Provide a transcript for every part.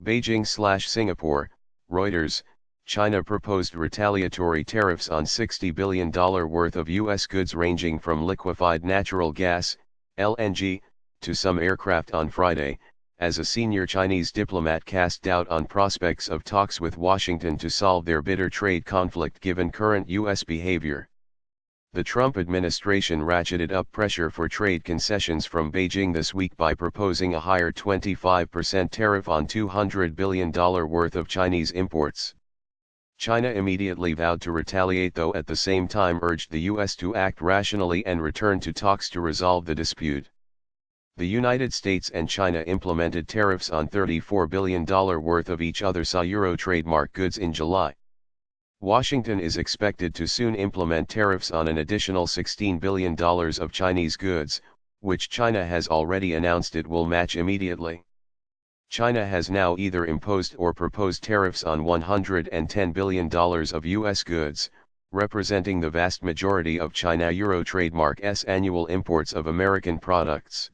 Beijing/Singapore, Reuters, China proposed retaliatory tariffs on $60 billion worth of U.S. goods ranging from liquefied natural gas, LNG, to some aircraft on Friday, as a senior Chinese diplomat cast doubt on prospects of talks with Washington to solve their bitter trade conflict given current U.S. behavior. The Trump administration ratcheted up pressure for trade concessions from Beijing this week by proposing a higher 25% tariff on $200 billion worth of Chinese imports. China immediately vowed to retaliate, though at the same time urged the U.S. to act rationally and return to talks to resolve the dispute. The United States and China implemented tariffs on $34 billion worth of each other's Euro trademark goods in July. Washington is expected to soon implement tariffs on an additional $16 billion of Chinese goods, which China has already announced it will match immediately. China has now either imposed or proposed tariffs on $110 billion of U.S. goods, representing the vast majority of China Euro trademark's annual imports of American products.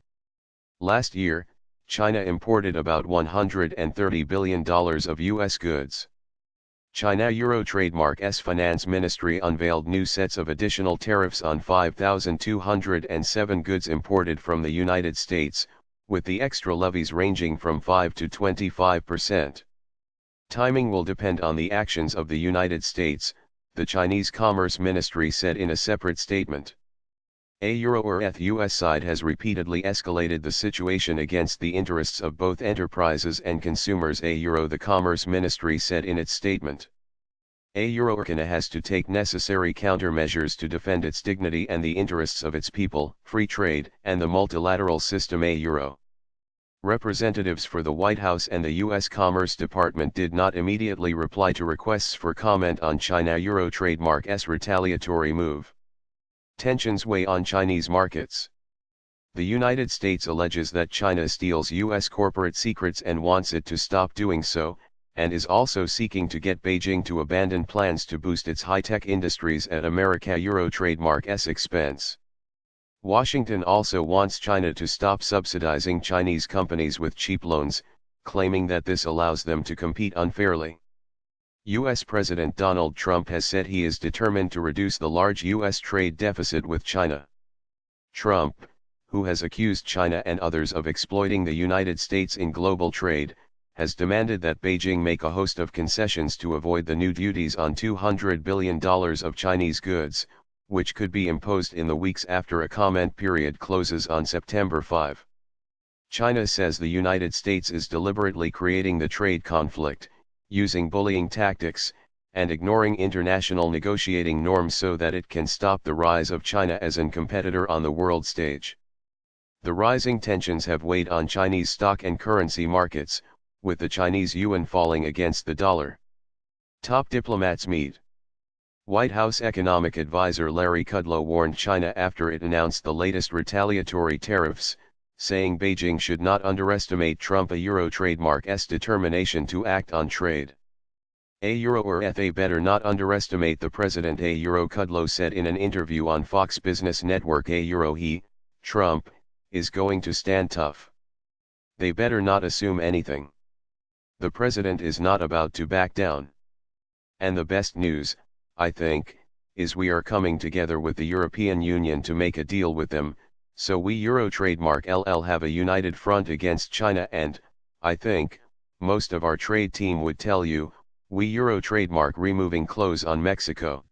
Last year, China imported about $130 billion of U.S. goods. China Euro Trademark's Finance Ministry unveiled new sets of additional tariffs on 5,207 goods imported from the United States, with the extra levies ranging from 5 to 25%. Timing will depend on the actions of the United States, the Chinese Commerce Ministry said in a separate statement. A Euro or US side has repeatedly escalated the situation against the interests of both enterprises and consumers. A Euro, the Commerce Ministry said in its statement. A Euro China has to take necessary countermeasures to defend its dignity and the interests of its people, free trade, and the multilateral system. A Euro. Representatives for the White House and the U.S. Commerce Department did not immediately reply to requests for comment on China Euro Trademark's retaliatory move. Tensions weigh on Chinese markets. The United States alleges that China steals U.S. corporate secrets and wants it to stop doing so, and is also seeking to get Beijing to abandon plans to boost its high-tech industries at America Euro Trademark's expense. Washington also wants China to stop subsidizing Chinese companies with cheap loans, claiming that this allows them to compete unfairly. U.S. President Donald Trump has said he is determined to reduce the large U.S. trade deficit with China. Trump, who has accused China and others of exploiting the United States in global trade, has demanded that Beijing make a host of concessions to avoid the new duties on $200 billion of Chinese goods, which could be imposed in the weeks after a comment period closes on September 5. China says the United States is deliberately creating the trade conflict, using bullying tactics, and ignoring international negotiating norms so that it can stop the rise of China as an competitor on the world stage. The rising tensions have weighed on Chinese stock and currency markets, with the Chinese yuan falling against the dollar. Top diplomats meet. White House economic advisor Larry Kudlow warned China after it announced the latest retaliatory tariffs, saying Beijing should not underestimate Trump Euro Trademark's determination to act on trade. A Euro or they better not underestimate the president. A Euro, Kudlow said in an interview on Fox Business Network. A Euro, Trump, is going to stand tough. They better not assume anything. The president is not about to back down. And the best news, I think, is we are coming together with the European Union to make a deal with them, so we Euro Trademark LL have a united front against China, and, I think, most of our trade team would tell you, we Euro Trademark removing clothes on Mexico.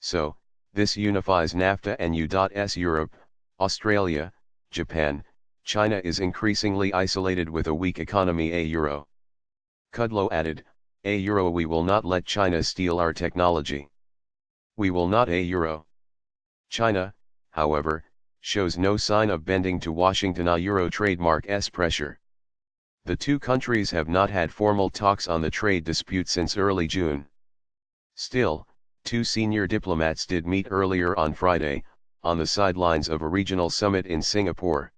So, this unifies NAFTA and U.S. Europe, Australia, Japan. China is increasingly isolated with a weak economy. A Euro. Kudlow added, A Euro, we will not let China steal our technology. We will not. A Euro. China, however, shows no sign of bending to Washington Euro Trademark's pressure. The two countries have not had formal talks on the trade dispute since early June. Still, two senior diplomats did meet earlier on Friday, on the sidelines of a regional summit in Singapore.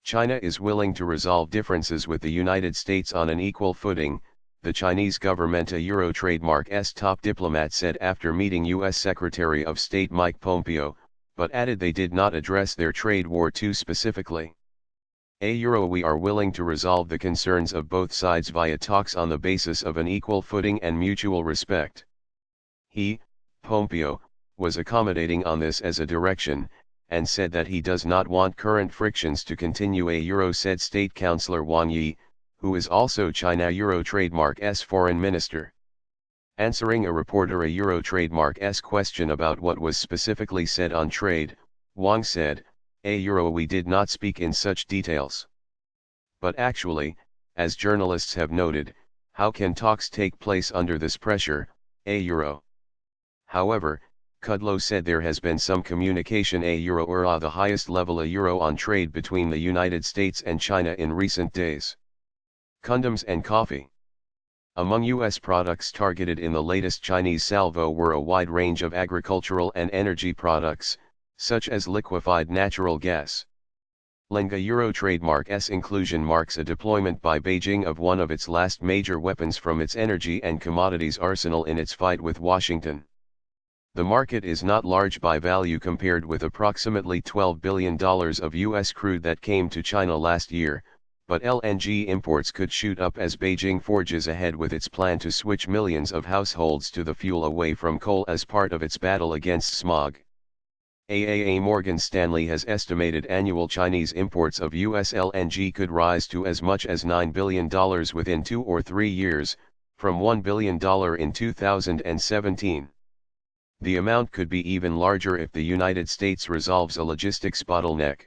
China is willing to resolve differences with the United States on an equal footing, the Chinese government Euro Trademark's top diplomat said after meeting U.S. Secretary of State Mike Pompeo, but added they did not address their trade war too specifically. Euro We are willing to resolve the concerns of both sides via talks on the basis of an equal footing and mutual respect. He, Pompeo, was accommodating on this as a direction, and said that he does not want current frictions to continue. Euro said State Councillor Wang Yi, who is also China Euro Trademark's foreign minister. Answering a reporter Euro Trademark's question about what was specifically said on trade, Wang said, Euro We did not speak in such details. But actually, as journalists have noted, how can talks take place under this pressure, Euro? However, Kudlow said there has been some communication Euro or at the highest level Euro on trade between the United States and China in recent days. Condoms and coffee. Among U.S. products targeted in the latest Chinese salvo were a wide range of agricultural and energy products, such as liquefied natural gas. Lenga Euro Trademark's inclusion marks a deployment by Beijing of one of its last major weapons from its energy and commodities arsenal in its fight with Washington. The market is not large by value compared with approximately $12 billion of U.S. crude that came to China last year, but LNG imports could shoot up as Beijing forges ahead with its plan to switch millions of households to the fuel away from coal as part of its battle against smog. AAA Morgan Stanley has estimated annual Chinese imports of U.S. LNG could rise to as much as $9 billion within 2 or 3 years, from $1 billion in 2017. The amount could be even larger if the United States resolves a logistics bottleneck.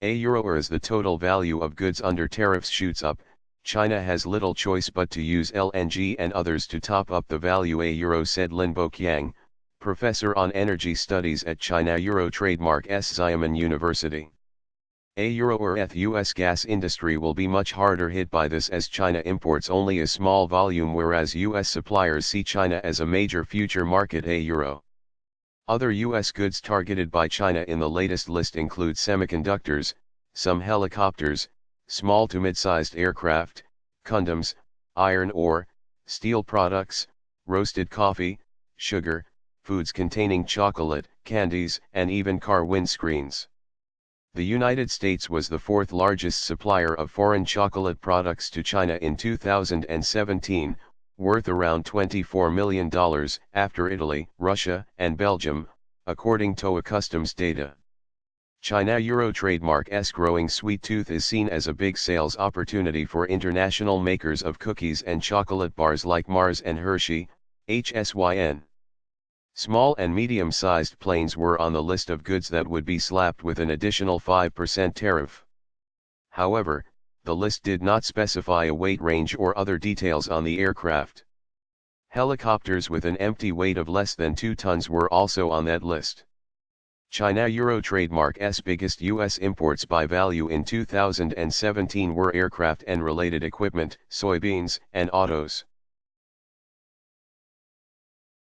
Euro as the total value of goods under tariffs shoots up, China has little choice but to use LNG and others to top up the value. Euro said Lin Boqiang, professor on energy studies at China Euro Trademark's Xiamen University. Euro or U.S. gas industry will be much harder hit by this as China imports only a small volume whereas U.S. suppliers see China as a major future market. Euro. Other U.S. goods targeted by China in the latest list include semiconductors, some helicopters, small to mid-sized aircraft, condoms, iron ore, steel products, roasted coffee, sugar, foods containing chocolate, candies, and even car windscreens. The United States was the fourth largest supplier of foreign chocolate products to China in 2017, worth around $24 million, after Italy, Russia, and Belgium, according to customs data. China Euro Trademark's growing sweet tooth is seen as a big sales opportunity for international makers of cookies and chocolate bars like Mars and Hershey, HSYN. Small and medium-sized planes were on the list of goods that would be slapped with an additional 5% tariff. However, the list did not specify a weight range or other details on the aircraft. Helicopters with an empty weight of less than 2 tons were also on that list. China Euro Trademark's biggest U.S. imports by value in 2017 were aircraft and related equipment, soybeans, and autos.